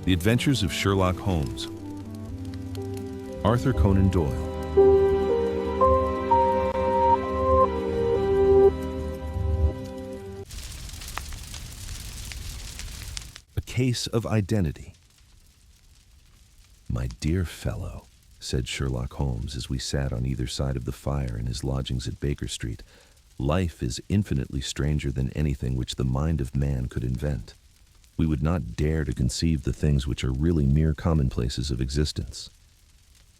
The Adventures of Sherlock Holmes. Arthur Conan Doyle. A Case of Identity. "My dear fellow," said Sherlock Holmes as we sat on either side of the fire in his lodgings at Baker Street, "life is infinitely stranger than anything which the mind of man could invent. We would not dare to conceive the things which are really mere commonplaces of existence.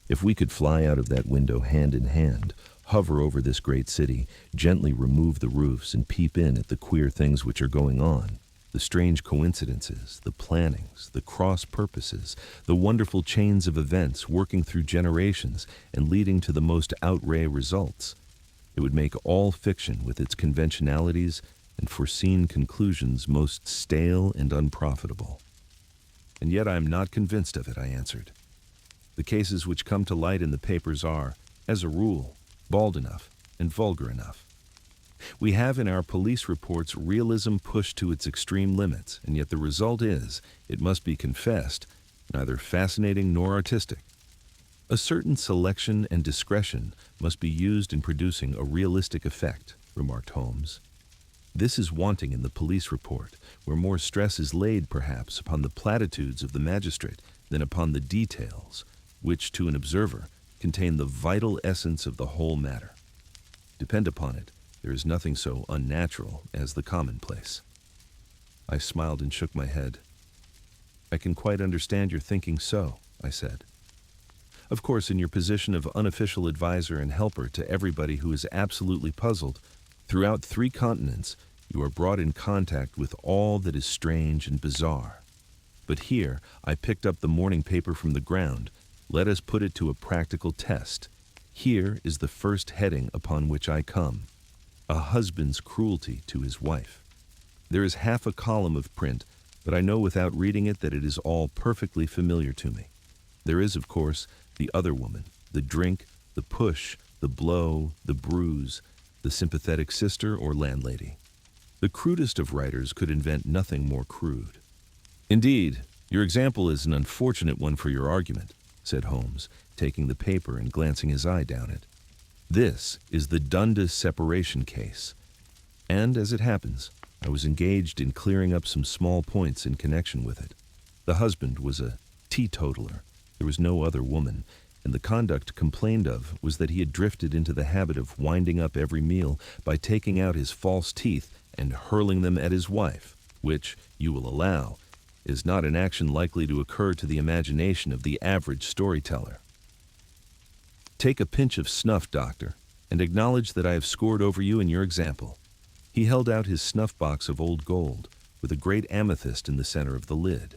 If we could fly out of that window hand in hand, hover over this great city, gently remove the roofs and peep in at the queer things which are going on, the strange coincidences, the plannings, the cross purposes, the wonderful chains of events working through generations and leading to the most outre results, it would make all fiction with its conventionalities and foreseen conclusions most stale and unprofitable. And yet I am not convinced of it," I answered. "The cases which come to light in the papers are, as a rule, bald enough and vulgar enough. We have in our police reports realism pushed to its extreme limits, and yet the result is, it must be confessed, neither fascinating nor artistic. A certain selection and discretion must be used in producing a realistic effect," remarked Holmes. "This is wanting in the police report, where more stress is laid, perhaps, upon the platitudes of the magistrate than upon the details, which, to an observer, contain the vital essence of the whole matter. Depend upon it, there is nothing so unnatural as the commonplace." I smiled and shook my head. "I can quite understand your thinking so," I said. "Of course, in your position of unofficial advisor and helper to everybody who is absolutely puzzled, throughout 3 continents, you are brought in contact with all that is strange and bizarre. But here, I picked up the morning paper from the ground. Let us put it to a practical test. Here is the first heading upon which I come: a husband's cruelty to his wife. There is half a column of print, but I know without reading it that it is all perfectly familiar to me. There is, of course, the other woman, the drink, the push, the blow, the bruise, the sympathetic sister or landlady. The crudest of writers could invent nothing more crude." "Indeed, your example is an unfortunate one for your argument," said Holmes, taking the paper and glancing his eye down it. "This is the Dundas separation case, and, as it happens, I was engaged in clearing up some small points in connection with it. The husband was a teetotaler. There was no other woman, and the conduct complained of was that he had drifted into the habit of winding up every meal by taking out his false teeth and hurling them at his wife, which, you will allow, is not an action likely to occur to the imagination of the average storyteller. Take a pinch of snuff, doctor, and acknowledge that I have scored over you in your example." He held out his snuff-box of old gold, with a great amethyst in the center of the lid.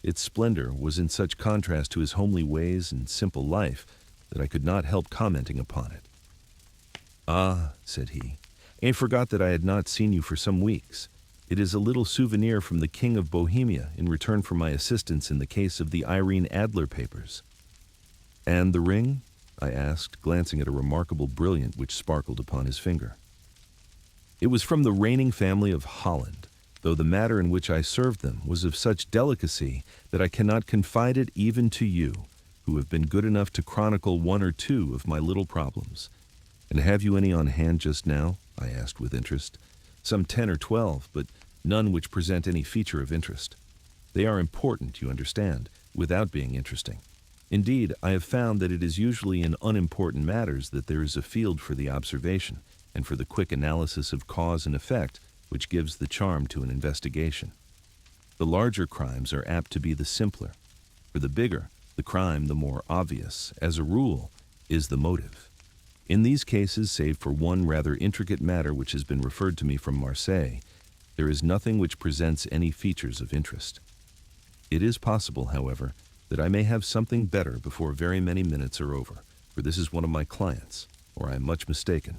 Its splendor was in such contrast to his homely ways and simple life that I could not help commenting upon it. "Ah," said he, "I forgot that I had not seen you for some weeks. It is a little souvenir from the King of Bohemia in return for my assistance in the case of the Irene Adler papers." "And the ring?" I asked, glancing at a remarkable brilliant which sparkled upon his finger. "It was from the reigning family of Holland, though the matter in which I served them was of such delicacy that I cannot confide it even to you, who have been good enough to chronicle 1 or 2 of my little problems. And have you any on hand just now?" I asked with interest. "Some 10 or 12, but none which present any feature of interest. They are important, you understand, without being interesting. Indeed, I have found that it is usually in unimportant matters that there is a field for the observation and for the quick analysis of cause and effect which gives the charm to an investigation. The larger crimes are apt to be the simpler. For the bigger, the crime the more obvious, as a rule, is the motive. In these cases, save for one rather intricate matter which has been referred to me from Marseille, there is nothing which presents any features of interest. It is possible, however, that I may have something better before very many minutes are over, for this is one of my clients, or I am much mistaken."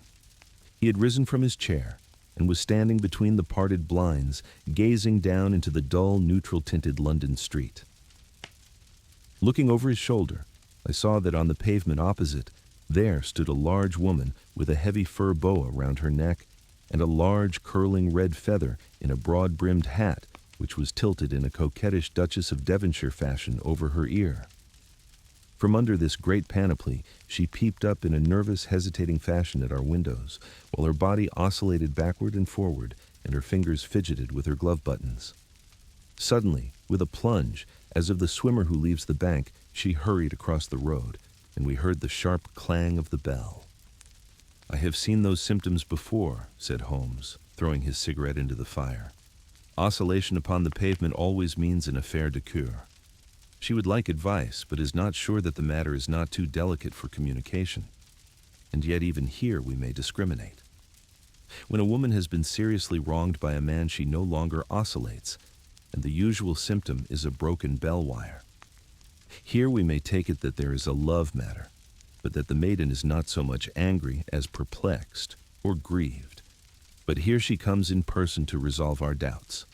He had risen from his chair and was standing between the parted blinds, gazing down into the dull, neutral-tinted London street. Looking over his shoulder, I saw that on the pavement opposite, there stood a large woman with a heavy fur boa round her neck and a large, curling red feather in a broad-brimmed hat which was tilted in a coquettish Duchess of Devonshire fashion over her ear. From under this great panoply, she peeped up in a nervous, hesitating fashion at our windows, while her body oscillated backward and forward, and her fingers fidgeted with her glove buttons. Suddenly, with a plunge, as of the swimmer who leaves the bank, she hurried across the road, and we heard the sharp clang of the bell. "I have seen those symptoms before," said Holmes, throwing his cigarette into the fire. "Oscillation upon the pavement always means an affaire de cœur. She would like advice, but is not sure that the matter is not too delicate for communication. And yet even here we may discriminate. When a woman has been seriously wronged by a man, she no longer oscillates, and the usual symptom is a broken bell wire. Here we may take it that there is a love matter, but that the maiden is not so much angry as perplexed or grieved. But here she comes in person to resolve our doubts."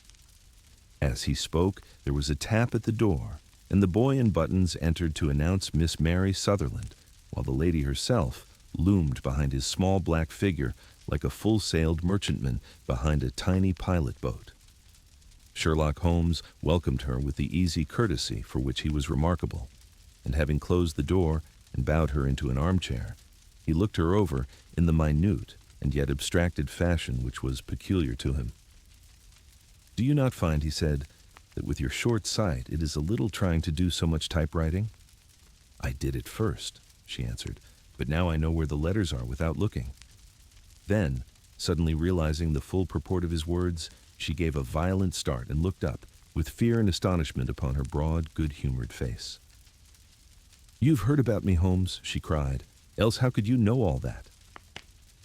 As he spoke, there was a tap at the door, and the boy in buttons entered to announce Miss Mary Sutherland, while the lady herself loomed behind his small black figure like a full-sailed merchantman behind a tiny pilot boat. Sherlock Holmes welcomed her with the easy courtesy for which he was remarkable, and having closed the door and bowed her into an armchair, he looked her over in the minute and yet abstracted fashion which was peculiar to him. "Do you not find," he said, "that with your short sight it is a little trying to do so much typewriting?" "I did it first," she answered, "but now I know where the letters are without looking." Then, suddenly realizing the full purport of his words, she gave a violent start and looked up, with fear and astonishment upon her broad, good-humored face. "You've heard about me, Holmes," she cried, "else how could you know all that?"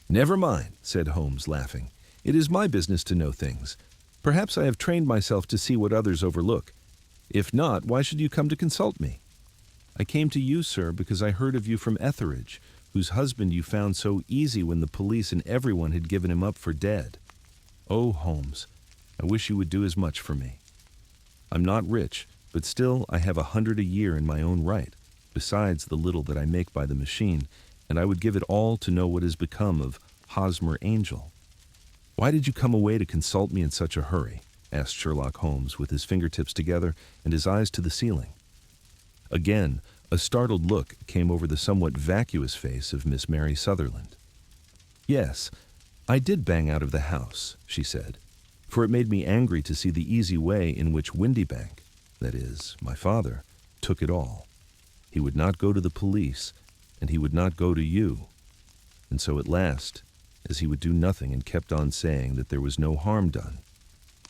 "Never mind," said Holmes, laughing. "It is my business to know things. Perhaps I have trained myself to see what others overlook. If not, why should you come to consult me?" "I came to you, sir, because I heard of you from Etheridge, whose husband you found so easy when the police and everyone had given him up for dead. Oh, Holmes, I wish you would do as much for me. I'm not rich, but still I have 100 a year in my own right, besides the little that I make by the machine, and I would give it all to know what has become of Hosmer Angel." "Why did you come away to consult me in such a hurry?" asked Sherlock Holmes, with his fingertips together and his eyes to the ceiling. Again, a startled look came over the somewhat vacuous face of Miss Mary Sutherland. "Yes, I did bang out of the house," she said, "for it made me angry to see the easy way in which Windybank, that is, my father, took it all. He would not go to the police, and he would not go to you. And so at last, as he would do nothing and kept on saying that there was no harm done,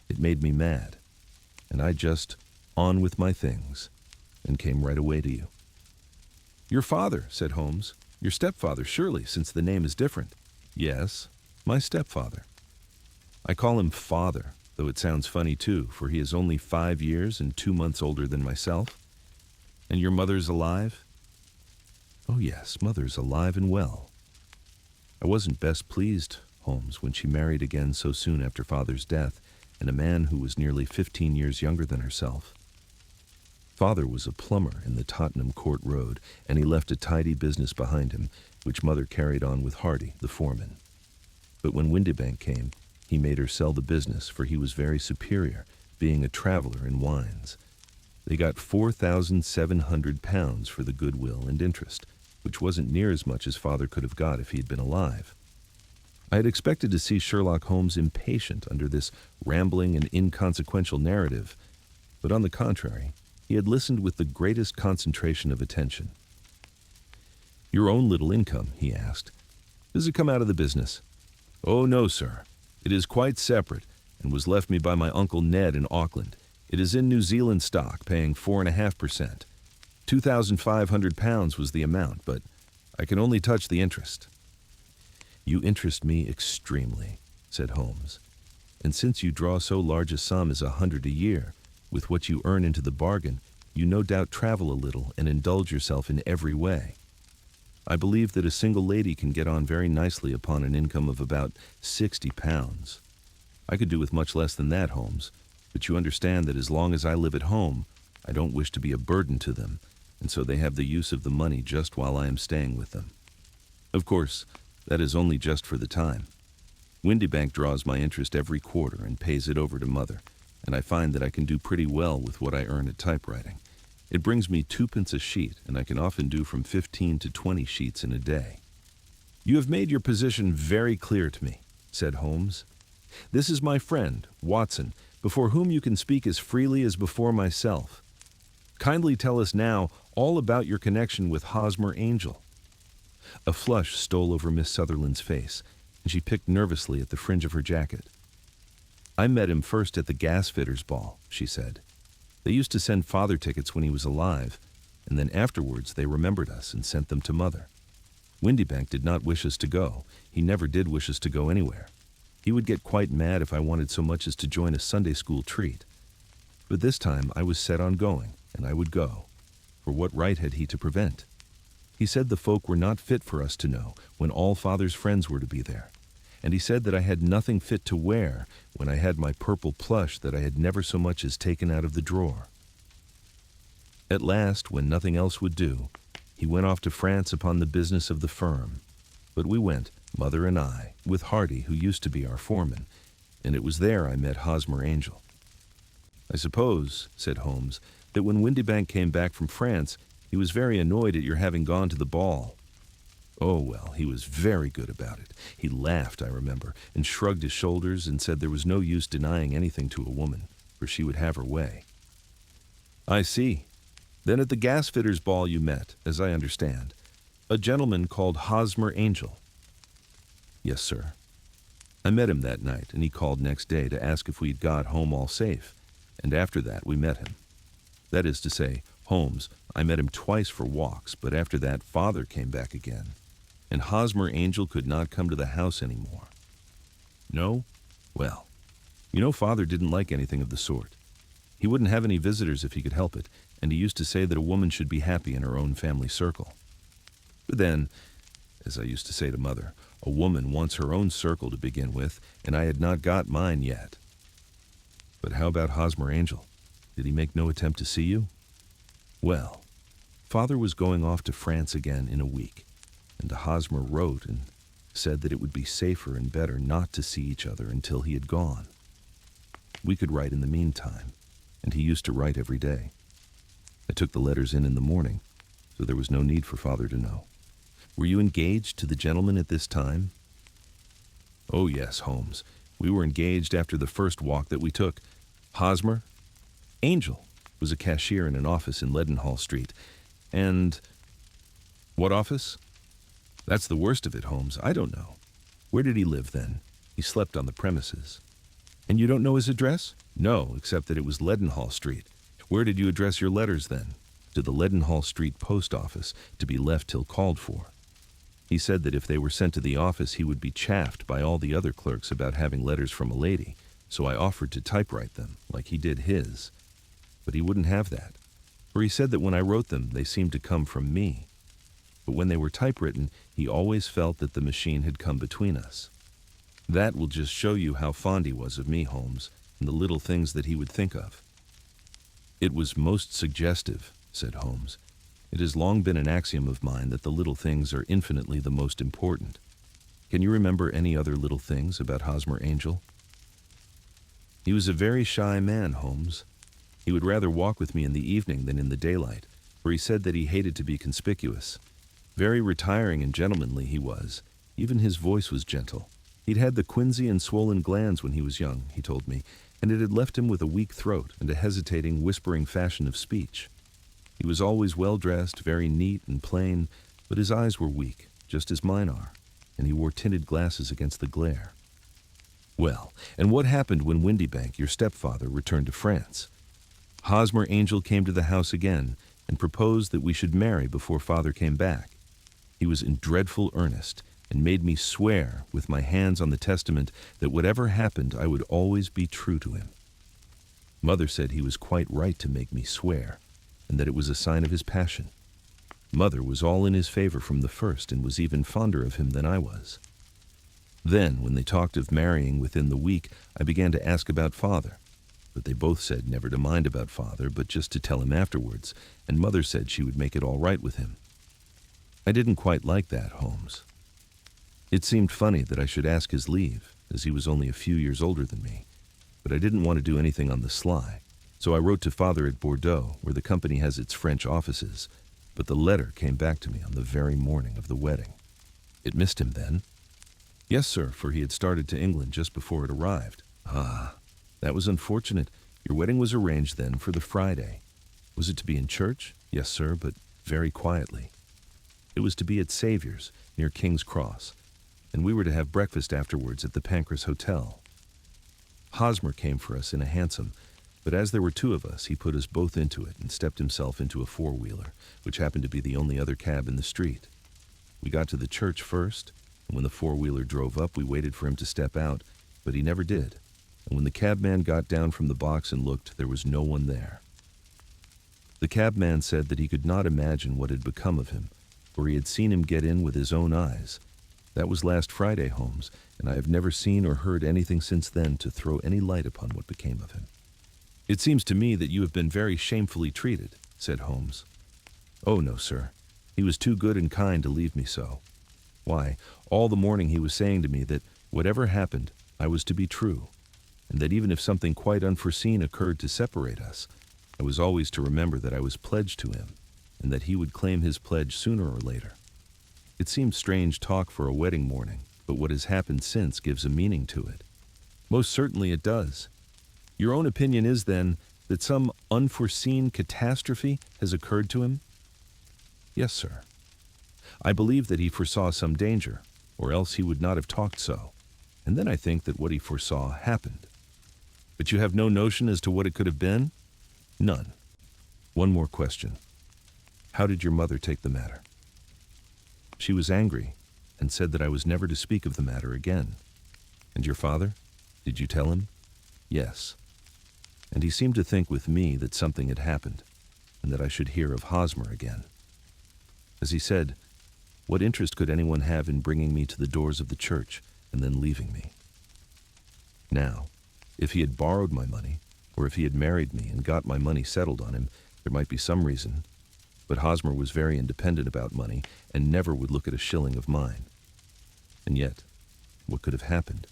it made me mad, and I just on with my things and came right away to you." "Your father," said Holmes. "Your stepfather, surely, since the name is different." "Yes, my stepfather. I call him father, though it sounds funny too, for he is only 5 years and 2 months older than myself." "And your mother's alive?" "Oh yes, mother's alive and well. I wasn't best pleased, Holmes, when she married again so soon after father's death, and a man who was nearly 15 years younger than herself. Father was a plumber in the Tottenham Court Road, and he left a tidy business behind him, which mother carried on with Hardy, the foreman. But when Windybank came, he made her sell the business, for he was very superior, being a traveler in wines. They got £4,700 for the goodwill and interest, which wasn't near as much as father could have got if he'd been alive. I had expected to see Sherlock Holmes impatient under this rambling and inconsequential narrative, but on the contrary, he had listened with the greatest concentration of attention. "Your own little income," he asked, "does it come out of the business?" "Oh, no, sir. It is quite separate, and was left me by my Uncle Ned in Auckland. It is in New Zealand stock, paying 4.5%. £2,500 was the amount, but I can only touch the interest." "You interest me extremely," said Holmes. "And since you draw so large a sum as 100 a year, with what you earn into the bargain, you no doubt travel a little and indulge yourself in every way. I believe that a single lady can get on very nicely upon an income of about £60. I could do with much less than that, Holmes, but you understand that as long as I live at home, I don't wish to be a burden to them, and so they have the use of the money just while I am staying with them. Of course, that is only just for the time. Windybank draws my interest every quarter and pays it over to mother, and I find that I can do pretty well with what I earn at typewriting. It brings me 2 pence a sheet, and I can often do from 15 to 20 sheets in a day." "You have made your position very clear to me," said Holmes. "This is my friend, Watson, before whom you can speak as freely as before myself. Kindly tell us now all about your connection with Hosmer Angel." A flush stole over Miss Sutherland's face, and she picked nervously at the fringe of her jacket. "I met him first at the gasfitters' ball," she said. "They used to send Father tickets when he was alive, and then afterwards they remembered us and sent them to Mother. Windybank did not wish us to go. He never did wish us to go anywhere. He would get quite mad if I wanted so much as to join a Sunday school treat. But this time I was set on going, and I would go. For what right had he to prevent? He said the folk were not fit for us to know when all Father's friends were to be there. And he said that I had nothing fit to wear when I had my purple plush that I had never so much as taken out of the drawer. At last, when nothing else would do, he went off to France upon the business of the firm. But we went, Mother and I, with Hardy, who used to be our foreman, and it was there I met Hosmer Angel." "I suppose," said Holmes, "that when Windybank came back from France, he was very annoyed at your having gone to the ball." "Oh, well, he was very good about it. He laughed, I remember, and shrugged his shoulders and said there was no use denying anything to a woman, for she would have her way." "I see. Then at the gasfitters' ball you met, as I understand, a gentleman called Hosmer Angel." "Yes, sir. I met him that night, and he called next day to ask if we'd got home all safe, and after that we met him. That is to say, Holmes, I met him twice for walks, but after that Father came back again, and Hosmer Angel could not come to the house any more." "No? Well, you know Father didn't like anything of the sort. He wouldn't have any visitors if he could help it, and he used to say that a woman should be happy in her own family circle. But then, as I used to say to Mother, a woman wants her own circle to begin with, and I had not got mine yet." "But how about Hosmer Angel? Did he make no attempt to see you?" "Well, Father was going off to France again in a week, and Hosmer wrote and said that it would be safer and better not to see each other until he had gone. We could write in the meantime, and he used to write every day. I took the letters in the morning, so there was no need for Father to know. Were you engaged to the gentleman at this time?" "Oh, yes, Holmes. We were engaged after the first walk that we took. Hosmer Angel was a cashier in an office in Leadenhall Street, and—" "What office?" "That's the worst of it, Holmes. I don't know. Where did he live then? He slept on the premises." "And you don't know his address?" "No, except that it was Leadenhall Street. Where did you address your letters then?" "To the Leadenhall Street post office, to be left till called for. He said that if they were sent to the office he would be chaffed by all the other clerks about having letters from a lady, so I offered to typewrite them, like he did his. But he wouldn't have that, for he said that when I wrote them they seemed to come from me. But when they were typewritten, he always felt that the machine had come between us. That will just show you how fond he was of me, Holmes, and the little things that he would think of." "It was most suggestive," said Holmes. "It has long been an axiom of mine that the little things are infinitely the most important. Can you remember any other little things about Hosmer Angel?" "He was a very shy man, Holmes. He would rather walk with me in the evening than in the daylight, for he said that he hated to be conspicuous. Very retiring and gentlemanly he was. Even his voice was gentle. He'd had the quinsy and swollen glands when he was young, he told me, and it had left him with a weak throat and a hesitating, whispering fashion of speech. He was always well-dressed, very neat and plain, but his eyes were weak, just as mine are, and he wore tinted glasses against the glare." "Well, and what happened when Windybank, your stepfather, returned to France?" "Hosmer Angel came to the house again and proposed that we should marry before Father came back. He was in dreadful earnest, and made me swear, with my hands on the testament, that whatever happened I would always be true to him. Mother said he was quite right to make me swear, and that it was a sign of his passion. Mother was all in his favor from the first, and was even fonder of him than I was. Then, when they talked of marrying within the week, I began to ask about Father, but they both said never to mind about Father, but just to tell him afterwards, and Mother said she would make it all right with him. I didn't quite like that, Holmes. It seemed funny that I should ask his leave, as he was only a few years older than me. but I didn't want to do anything on the sly, so I wrote to Father at Bordeaux, where the company has its French offices, but the letter came back to me on the very morning of the wedding. It missed him then? Yes, sir, for he had started to England just before it arrived. Ah, that was unfortunate. Your wedding was arranged then for the Friday. Was it to be in church? Yes, sir, but very quietly. It was to be at Saviour's, near King's Cross, and we were to have breakfast afterwards at the Pancras Hotel. Hosmer came for us in a hansom, but as there were two of us, he put us both into it and stepped himself into a four-wheeler, which happened to be the only other cab in the street. We got to the church first, and when the four-wheeler drove up, we waited for him to step out, but he never did. And when the cabman got down from the box and looked, there was no one there. The cabman said that he could not imagine what had become of him, for he had seen him get in with his own eyes. That was last Friday, Holmes, and I have never seen or heard anything since then to throw any light upon what became of him. It seems to me that you have been very shamefully treated, said Holmes. Oh, no, sir. He was too good and kind to leave me so. Why, all the morning he was saying to me that whatever happened, I was to be true, and that even if something quite unforeseen occurred to separate us, I was always to remember that I was pledged to him, and that he would claim his pledge sooner or later. It seems strange talk for a wedding morning, but what has happened since gives a meaning to it. Most certainly it does. Your own opinion is, then, that some unforeseen catastrophe has occurred to him? Yes, sir. I believe that he foresaw some danger, or else he would not have talked so, and then I think that what he foresaw happened. But you have no notion as to what it could have been? None. One more question. How did your mother take the matter? She was angry, and said that I was never to speak of the matter again. And your father? Did you tell him? Yes. And he seemed to think with me that something had happened, and that I should hear of Hosmer again. As he said, what interest could anyone have in bringing me to the doors of the church and then leaving me? Now, if he had borrowed my money, or if he had married me and got my money settled on him, there might be some reason. But Hosmer was very independent about money and never would look at a shilling of mine. And yet, what could have happened?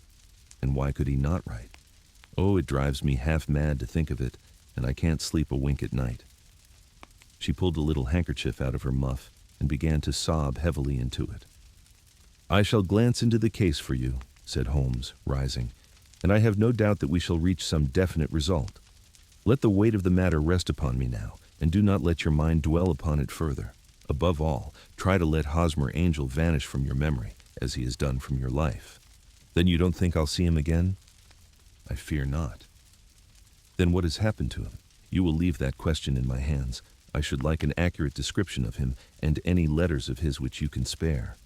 And why could he not write? Oh, it drives me half mad to think of it, and I can't sleep a wink at night. She pulled a little handkerchief out of her muff and began to sob heavily into it. I shall glance into the case for you, said Holmes, rising, and I have no doubt that we shall reach some definite result. Let the weight of the matter rest upon me now, and do not let your mind dwell upon it further. Above all, try to let Hosmer Angel vanish from your memory, as he has done from your life. Then you don't think I'll see him again? I fear not. Then what has happened to him? You will leave that question in my hands. I should like an accurate description of him, and any letters of his which you can spare.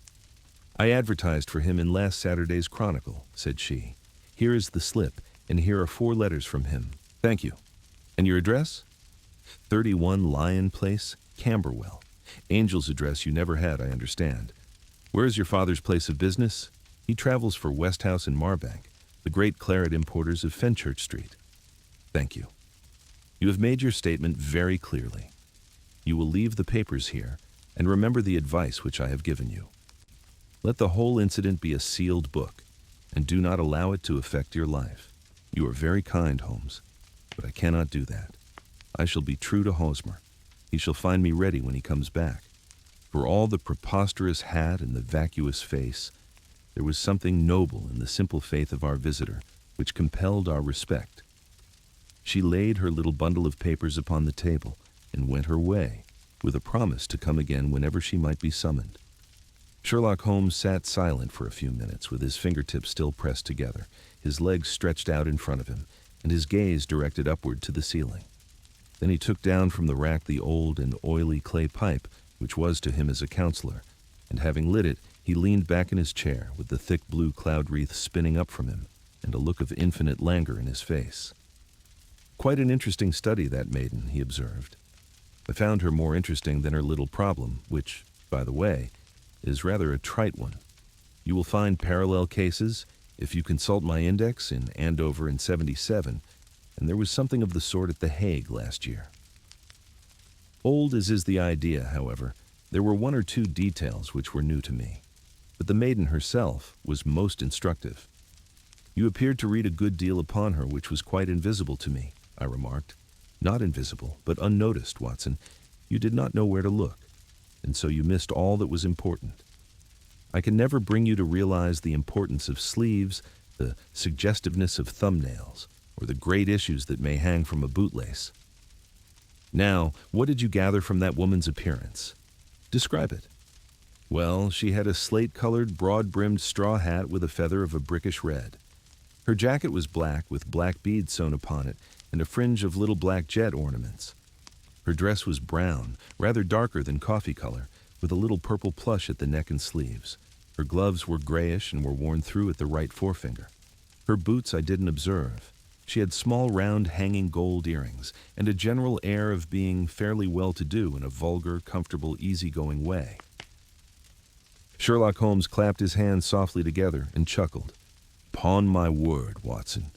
I advertised for him in last Saturday's Chronicle, said she. Here is the slip, and here are 4 letters from him. Thank you. And your address? 31 Lion Place, Camberwell. Angel's address you never had, I understand. Where is your father's place of business? He travels for Westhouse and Marbank, the great claret importers of Fenchurch Street. Thank you. You have made your statement very clearly. You will leave the papers here, and remember the advice which I have given you. Let the whole incident be a sealed book, and do not allow it to affect your life. You are very kind, Holmes, but I cannot do that. I shall be true to Hosmer. He shall find me ready when he comes back. For all the preposterous hat and the vacuous face, there was something noble in the simple faith of our visitor, which compelled our respect. She laid her little bundle of papers upon the table and went her way, with a promise to come again whenever she might be summoned. Sherlock Holmes sat silent for a few minutes, with his fingertips still pressed together, his legs stretched out in front of him, and his gaze directed upward to the ceiling. Then he took down from the rack the old and oily clay pipe, which was to him as a counselor, and having lit it, he leaned back in his chair, with the thick blue cloud wreath spinning up from him, and a look of infinite languor in his face. Quite an interesting study, that maiden, he observed. I found her more interesting than her little problem, which, by the way, is rather a trite one. You will find parallel cases if you consult my index in Andover in '77, and there was something of the sort at The Hague last year. Old as is the idea, however, there were 1 or 2 details which were new to me, but the maiden herself was most instructive. You appeared to read a good deal upon her, which was quite invisible to me, I remarked. Not invisible, but unnoticed, Watson. You did not know where to look, and so you missed all that was important. I can never bring you to realize the importance of sleeves, the suggestiveness of thumbnails, or the great issues that may hang from a bootlace. Now, what did you gather from that woman's appearance? Describe it. Well, she had a slate-colored, broad-brimmed straw hat with a feather of a brickish red. Her jacket was black, with black beads sewn upon it, and a fringe of little black jet ornaments. Her dress was brown, rather darker than coffee color, with a little purple plush at the neck and sleeves. Her gloves were grayish and were worn through at the right forefinger. Her boots I didn't observe. She had small, round, hanging gold earrings, and a general air of being fairly well-to-do in a vulgar, comfortable, easy-going way. Sherlock Holmes clapped his hands softly together and chuckled. "'Pon my word, Watson,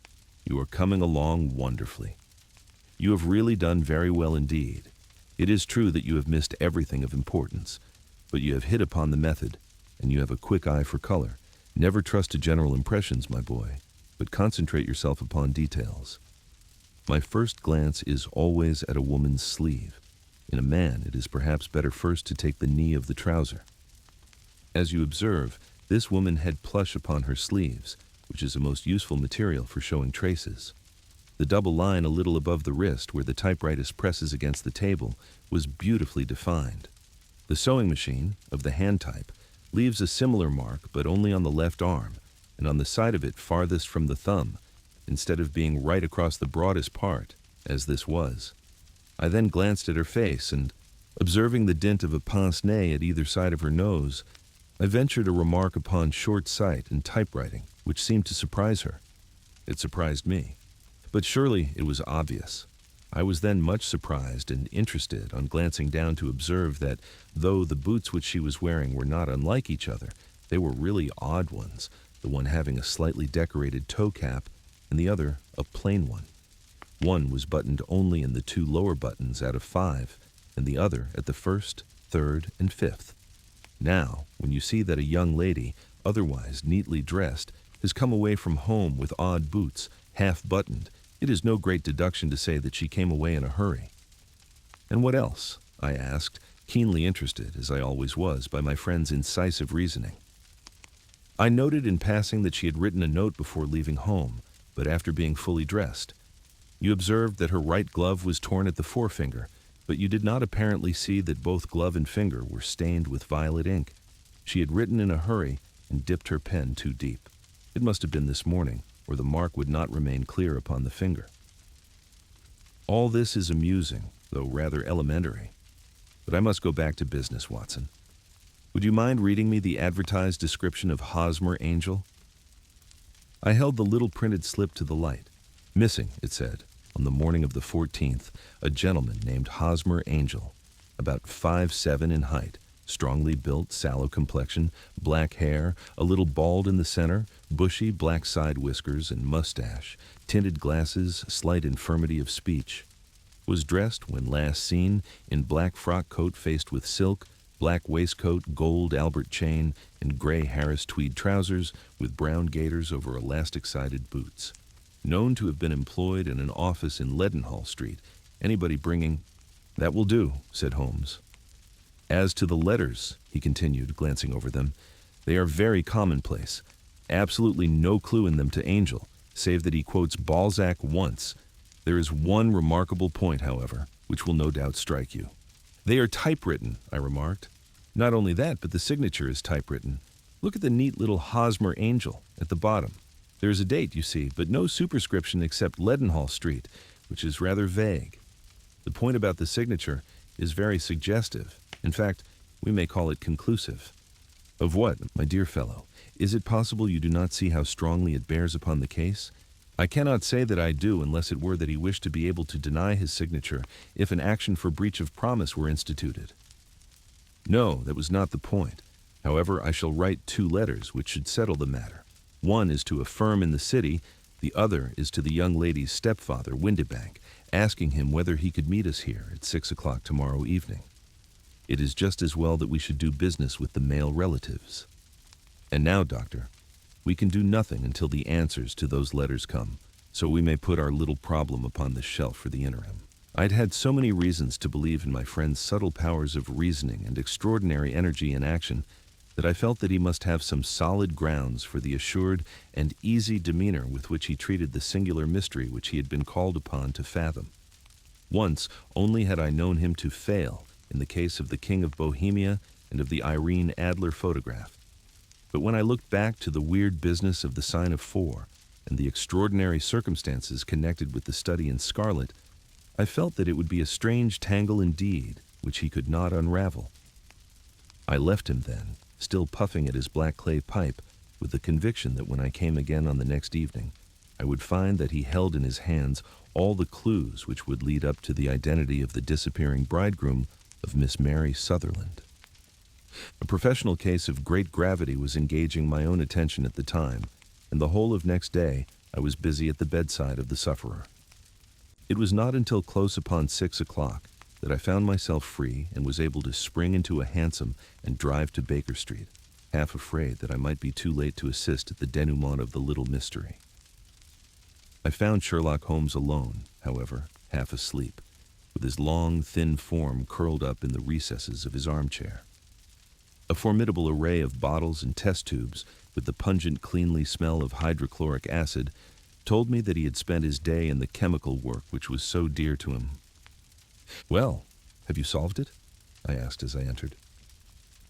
you are coming along wonderfully. You have really done very well indeed. It is true that you have missed everything of importance, but you have hit upon the method, and you have a quick eye for color. Never trust to general impressions, my boy, but concentrate yourself upon details. My first glance is always at a woman's sleeve. In a man, it is perhaps better first to take the knee of the trouser. As you observe, this woman had plush upon her sleeves, which is a most useful material for showing traces. The double line a little above the wrist, where the typewriter presses against the table, was beautifully defined. The sewing machine, of the hand type, leaves a similar mark, but only on the left arm, and on the side of it farthest from the thumb, instead of being right across the broadest part, as this was. I then glanced at her face, and, observing the dint of a pince-nez at either side of her nose, I ventured a remark upon short sight and typewriting, which seemed to surprise her. It surprised me. But surely it was obvious. I was then much surprised and interested on glancing down to observe that, though the boots which she was wearing were not unlike each other, they were really odd ones, the one having a slightly decorated toe cap and the other a plain one. One was buttoned only in the 2 lower buttons out of 5, and the other at the 1st, 3rd, and 5th. Now, when you see that a young lady, otherwise neatly dressed, has come away from home with odd boots, half-buttoned, it is no great deduction to say that she came away in a hurry. And what else? I asked, keenly interested, as I always was, by my friend's incisive reasoning. I noted in passing that she had written a note before leaving home, but after being fully dressed. You observed that her right glove was torn at the forefinger, but you did not apparently see that both glove and finger were stained with violet ink. She had written in a hurry and dipped her pen too deep. It must have been this morning, or the mark would not remain clear upon the finger. All this is amusing, though rather elementary. But I must go back to business, Watson. Would you mind reading me the advertised description of Hosmer Angel? I held the little printed slip to the light. Missing, it said, on the morning of the 14th, a gentleman named Hosmer Angel, about 5'7" in height, strongly built, sallow complexion, black hair, a little bald in the center, bushy black side whiskers and mustache, tinted glasses, slight infirmity of speech. Was dressed, when last seen, in black frock coat faced with silk, black waistcoat, gold Albert chain, and gray Harris tweed trousers with brown gaiters over elastic-sided boots. Known to have been employed in an office in Leadenhall Street. Anybody bringing... That will do, said Holmes. As to the letters, he continued, glancing over them, they are very commonplace. Absolutely no clue in them to Angel, save that he quotes Balzac once. There is one remarkable point, however, which will no doubt strike you. They are typewritten, I remarked. Not only that, but the signature is typewritten. Look at the neat little Hosmer Angel at the bottom. There is a date, you see, but no superscription except Leadenhall Street, which is rather vague. The point about the signature is very suggestive. In fact, we may call it conclusive. Of what, my dear fellow? Is it possible you do not see how strongly it bears upon the case? I cannot say that I do, unless it were that he wished to be able to deny his signature if an action for breach of promise were instituted. No, that was not the point. However, I shall write 2 letters which should settle the matter. One is to a firm in the city, the other is to the young lady's stepfather, Windibank, asking him whether he could meet us here at 6 o'clock tomorrow evening. It is just as well that we should do business with the male relatives. And now, Doctor, We can do nothing until the answers to those letters come, so we may put our little problem upon the shelf for the interim. I'd had so many reasons to believe in my friend's subtle powers of reasoning and extraordinary energy in action that I felt that he must have some solid grounds for the assured and easy demeanor with which he treated the singular mystery which he had been called upon to fathom. Once only had I known him to fail in the case of the King of Bohemia and of the Irene Adler photograph. But when I looked back to the weird business of the sign of 4 and the extraordinary circumstances connected with the study in scarlet, I felt that it would be a strange tangle indeed which he could not unravel. I left him then, still puffing at his black clay pipe, with the conviction that when I came again on the next evening, I would find that he held in his hands all the clues which would lead up to the identity of the disappearing bridegroom of Miss Mary Sutherland. A professional case of great gravity was engaging my own attention at the time, and the whole of next day I was busy at the bedside of the sufferer. It was not until close upon 6 o'clock that I found myself free and was able to spring into a hansom and drive to Baker Street, half afraid that I might be too late to assist at the denouement of the little mystery. I found Sherlock Holmes alone, however, half asleep, with his long, thin form curled up in the recesses of his armchair. A formidable array of bottles and test tubes, with the pungent, cleanly smell of hydrochloric acid, told me that he had spent his day in the chemical work which was so dear to him. "Well, have you solved it?" I asked as I entered.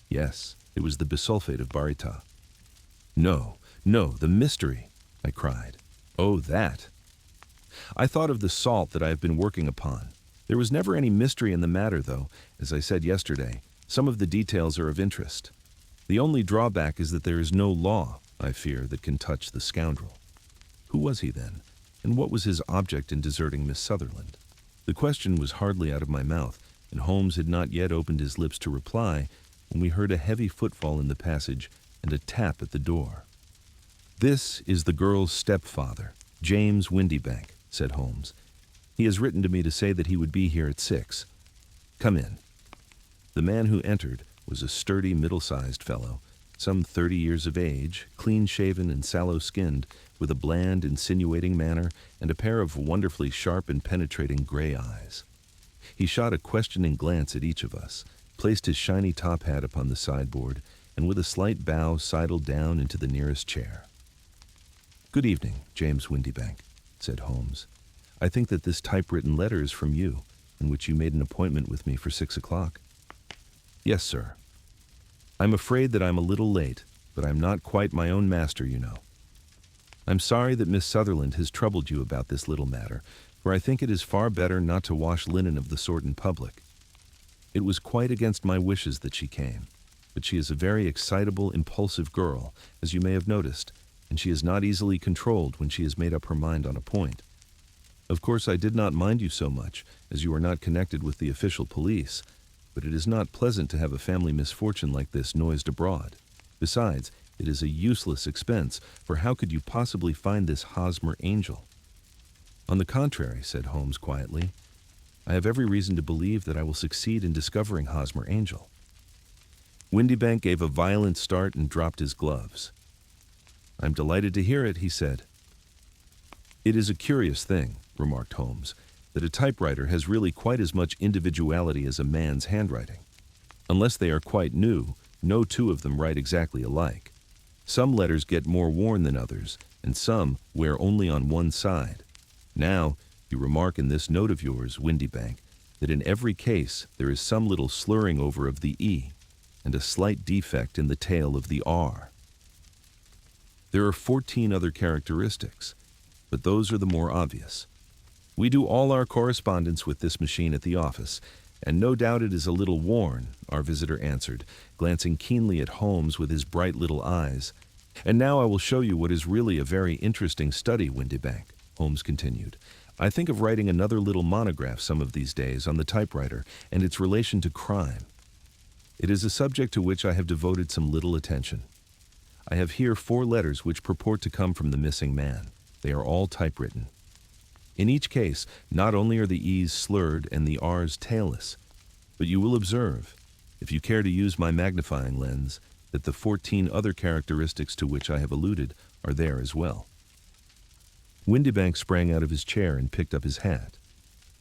"Yes, it was the bisulfate of baryta." No, the mystery," I cried. "Oh, that." "I thought of the salt that I have been working upon. There was never any mystery in the matter, though, as I said yesterday, some of the details are of interest. The only drawback is that there is no law, I fear, that can touch the scoundrel. Who was he then, and what was his object in deserting Miss Sutherland?" The question was hardly out of my mouth, and Holmes had not yet opened his lips to reply when we heard a heavy footfall in the passage and a tap at the door. "This is the girl's stepfather, James Windybank," said Holmes. "He has written to me to say that he would be here at 6. Come in." The man who entered was a sturdy, middle-sized fellow, some 30 years of age, clean-shaven and sallow-skinned, with a bland, insinuating manner and a pair of wonderfully sharp and penetrating gray eyes. He shot a questioning glance at each of us, placed his shiny top hat upon the sideboard, and with a slight bow sidled down into the nearest chair. "Good evening, James Windybank," said Holmes. "I think that this typewritten letter is from you, in which you made an appointment with me for 6 o'clock. "Yes, sir. I'm afraid that I'm a little late, but I'm not quite my own master, you know. I'm sorry that Miss Sutherland has troubled you about this little matter, for I think it is far better not to wash linen of the sort in public. It was quite against my wishes that she came, but she is a very excitable, impulsive girl, as you may have noticed, and she is not easily controlled when she has made up her mind on a point. Of course, I did not mind you so much, as you are not connected with the official police, but it is not pleasant to have a family misfortune like this noised abroad. Besides, it is a useless expense, for how could you possibly find this Hosmer Angel?" "On the contrary," said Holmes quietly, "I have every reason to believe that I will succeed in discovering Hosmer Angel." Windybank gave a violent start and dropped his gloves. "I'm delighted to hear it," he said. "It is a curious thing," remarked Holmes, "that a typewriter has really quite as much individuality as a man's handwriting. Unless they are quite new, no two of them write exactly alike. Some letters get more worn than others, and some wear only on one side. Now, you remark in this note of yours, Windybank, that in every case there is some little slurring over of the E, and a slight defect in the tail of the R. There are 14 other characteristics, but those are the more obvious. We do all our correspondence with this machine at the office, and no doubt it is a little worn," our visitor answered, glancing keenly at Holmes with his bright little eyes. "And now I will show you what is really a very interesting study, Windybank," Holmes continued. "I think of writing another little monograph some of these days on the typewriter and its relation to crime. It is a subject to which I have devoted some little attention. I have here 4 letters which purport to come from the missing man. They are all typewritten. In each case, not only are the E's slurred and the R's tailless, but you will observe, if you care to use my magnifying lens, that the 14 other characteristics to which I have alluded are there as well. Windibank sprang out of his chair and picked up his hat.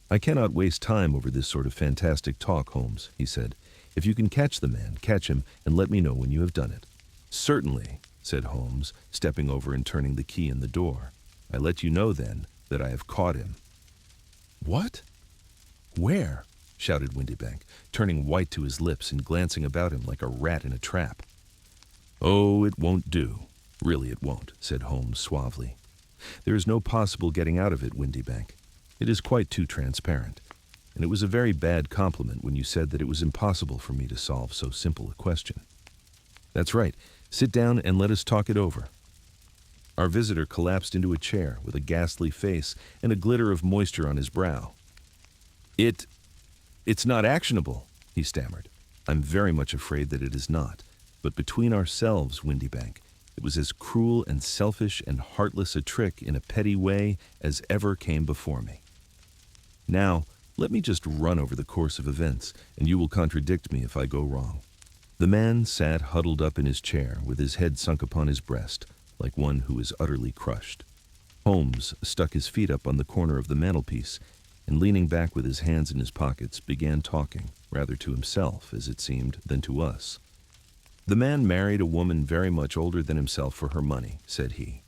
"I cannot waste time over this sort of fantastic talk, Holmes," he said. "If you can catch the man, catch him, and let me know when you have done it." "Certainly," said Holmes, stepping over and turning the key in the door. "I let you know, then, that I have caught him." "What? Where?" shouted Windibank, turning white to his lips and glancing about him like a rat in a trap. "Oh, it won't do. Really it won't," said Holmes suavely. "There is no possible getting out of it, Windibank. It is quite too transparent, and it was a very bad compliment when you said that it was impossible for me to solve so simple a question. That's right. Sit down and let us talk it over." Our visitor collapsed into a chair with a ghastly face and a glitter of moisture on his brow. It's not actionable," he stammered. "I'm very much afraid that it is not. But between ourselves, Windibank, it was as cruel and selfish and heartless a trick in a petty way as ever came before me. Now, let me just run over the course of events, and you will contradict me if I go wrong." The man sat huddled up in his chair with his head sunk upon his breast, like one who is utterly crushed. Holmes stuck his feet up on the corner of the mantelpiece, and leaning back with his hands in his pockets, began talking, rather to himself, as it seemed, than to us. "The man married a woman very much older than himself for her money," said he,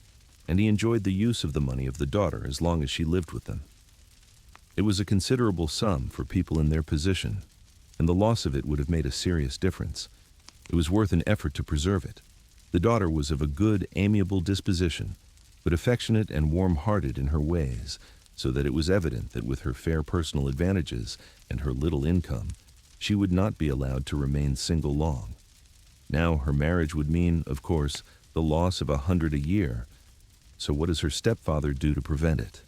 "and he enjoyed the use of the money of the daughter as long as she lived with them. It was a considerable sum for people in their position, and the loss of it would have made a serious difference. It was worth an effort to preserve it. The daughter was of a good, amiable disposition, but affectionate and warm-hearted in her ways, so that it was evident that with her fair personal advantages and her little income, she would not be allowed to remain single long. Now her marriage would mean, of course, the loss of 100 a year, so what does her stepfather do to prevent it?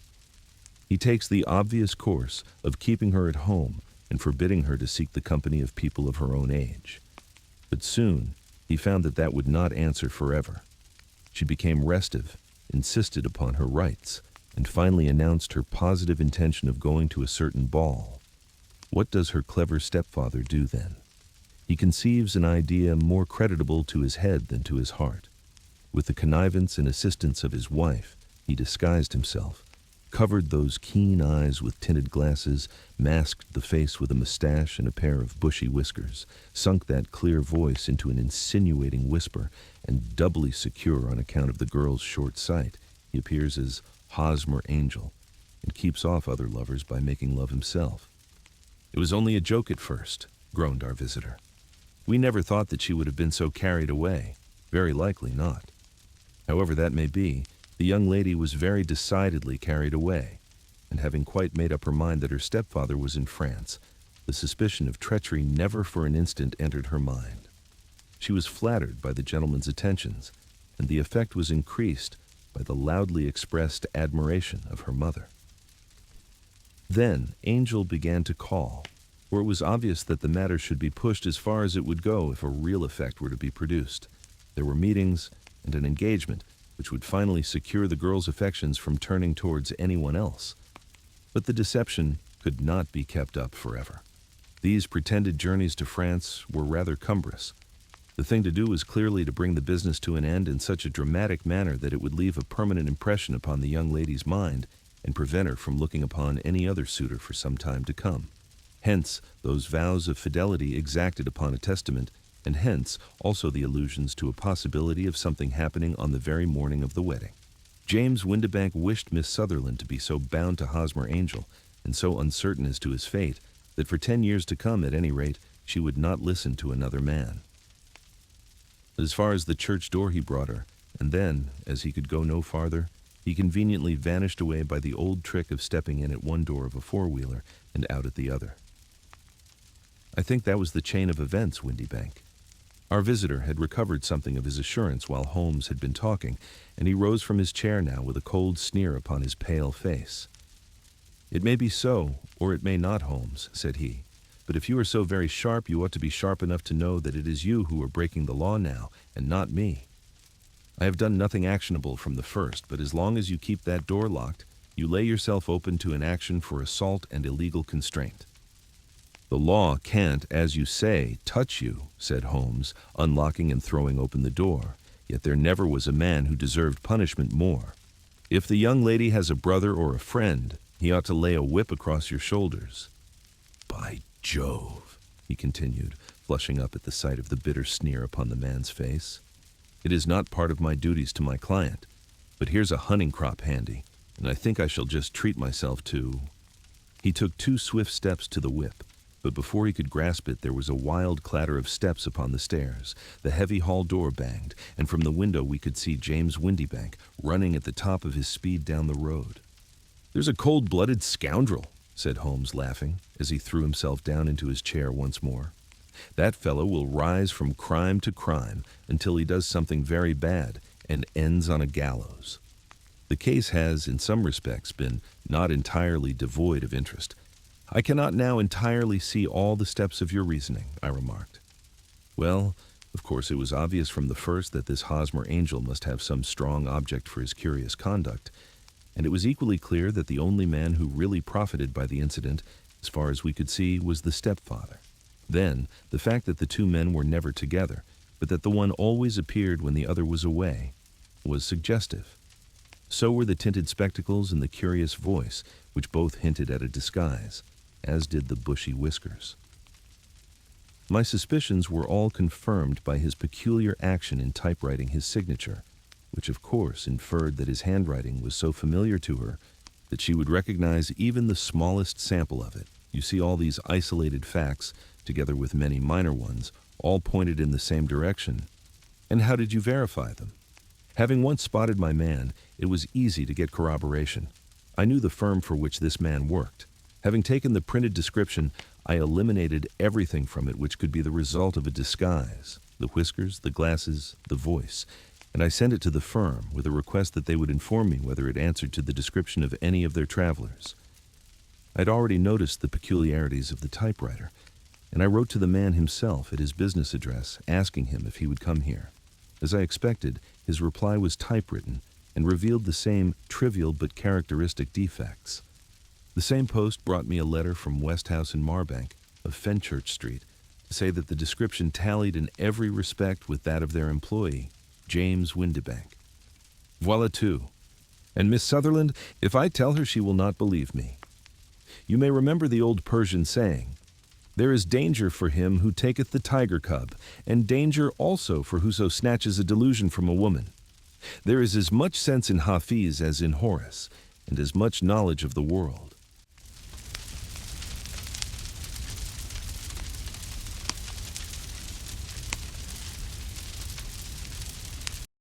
He takes the obvious course of keeping her at home and forbidding her to seek the company of people of her own age. But soon he found that that would not answer forever. She became restive, insisted upon her rights, and finally announced her positive intention of going to a certain ball. What does her clever stepfather do then? He conceives an idea more creditable to his head than to his heart. With the connivance and assistance of his wife, he disguised himself, covered those keen eyes with tinted glasses, masked the face with a mustache and a pair of bushy whiskers, sunk that clear voice into an insinuating whisper, and doubly secure on account of the girl's short sight, he appears as Hosmer Angel, and keeps off other lovers by making love himself. "It was only a joke at first," groaned our visitor. "We never thought that she would have been so carried away. Very likely not. However that may be, the young lady was very decidedly carried away, and having quite made up her mind that her stepfather was in France, the suspicion of treachery never for an instant entered her mind. She was flattered by the gentleman's attentions, and the effect was increased by the loudly expressed admiration of her mother. Then Angel began to call, for it was obvious that the matter should be pushed as far as it would go if a real effect were to be produced. There were meetings and an engagement which would finally secure the girl's affections from turning towards anyone else. But the deception could not be kept up forever. These pretended journeys to France were rather cumbrous. The thing to do was clearly to bring the business to an end in such a dramatic manner that it would leave a permanent impression upon the young lady's mind and prevent her from looking upon any other suitor for some time to come. Hence those vows of fidelity exacted upon a testament, and hence also the allusions to a possibility of something happening on the very morning of the wedding. James Windibank wished Miss Sutherland to be so bound to Hosmer Angel, and so uncertain as to his fate, that for 10 years to come, at any rate, she would not listen to another man. As far as the church door he brought her, and then, as he could go no farther, he conveniently vanished away by the old trick of stepping in at one door of a four-wheeler and out at the other. I think that was the chain of events, Windibank. Our visitor had recovered something of his assurance while Holmes had been talking, and he rose from his chair now with a cold sneer upon his pale face. "It may be so, or it may not, Holmes," said he. "But if you are so very sharp, you ought to be sharp enough to know that it is you who are breaking the law now, and not me. I have done nothing actionable from the first, but as long as you keep that door locked, you lay yourself open to an action for assault and illegal constraint. "The law can't, as you say, touch you," said Holmes, unlocking and throwing open the door. "Yet there never was a man who deserved punishment more. If the young lady has a brother or a friend, he ought to lay a whip across your shoulders." "By Jove," he continued, flushing up at the sight of the bitter sneer upon the man's face. "It is not part of my duties to my client, but here's a hunting crop handy, and I think I shall just treat myself to—" He took 2 swift steps to the whip, but before he could grasp it there was a wild clatter of steps upon the stairs. The heavy hall door banged, and from the window we could see James Windybank running at the top of his speed down the road. "There's a cold-blooded scoundrel," said Holmes, laughing, as he threw himself down into his chair once more. "That fellow will rise from crime to crime until he does something very bad and ends on a gallows. The case has, in some respects, been not entirely devoid of interest. I cannot now entirely see all the steps of your reasoning," I remarked. "Well, of course it was obvious from the first that this Hosmer angel must have some strong object for his curious conduct, and it was equally clear that the only man who really profited by the incident, as far as we could see, was the stepfather. Then, the fact that the 2 men were never together, but that the one always appeared when the other was away, was suggestive. So were the tinted spectacles and the curious voice, which both hinted at a disguise, as did the bushy whiskers. My suspicions were all confirmed by his peculiar action in typewriting his signature, which of course inferred that his handwriting was so familiar to her that she would recognize even the smallest sample of it. You see, all these isolated facts, together with many minor ones, all pointed in the same direction. And how did you verify them? Having once spotted my man, it was easy to get corroboration. I knew the firm for which this man worked. Having taken the printed description, I eliminated everything from it which could be the result of a disguise: the whiskers, the glasses, the voice, and I sent it to the firm with a request that they would inform me whether it answered to the description of any of their travelers. I'd already noticed the peculiarities of the typewriter, and I wrote to the man himself at his business address, asking him if he would come here. As I expected, his reply was typewritten and revealed the same trivial but characteristic defects. The same post brought me a letter from Westhouse in Marbank, of Fenchurch Street, to say that the description tallied in every respect with that of their employee, James Windybank. Voilà tout. And Miss Sutherland, if I tell her, she will not believe me. You may remember the old Persian saying, "There is danger for him who taketh the tiger cub, and danger also for whoso snatches a delusion from a woman. There is as much sense in Hafiz as in Horace, and as much knowledge of the world.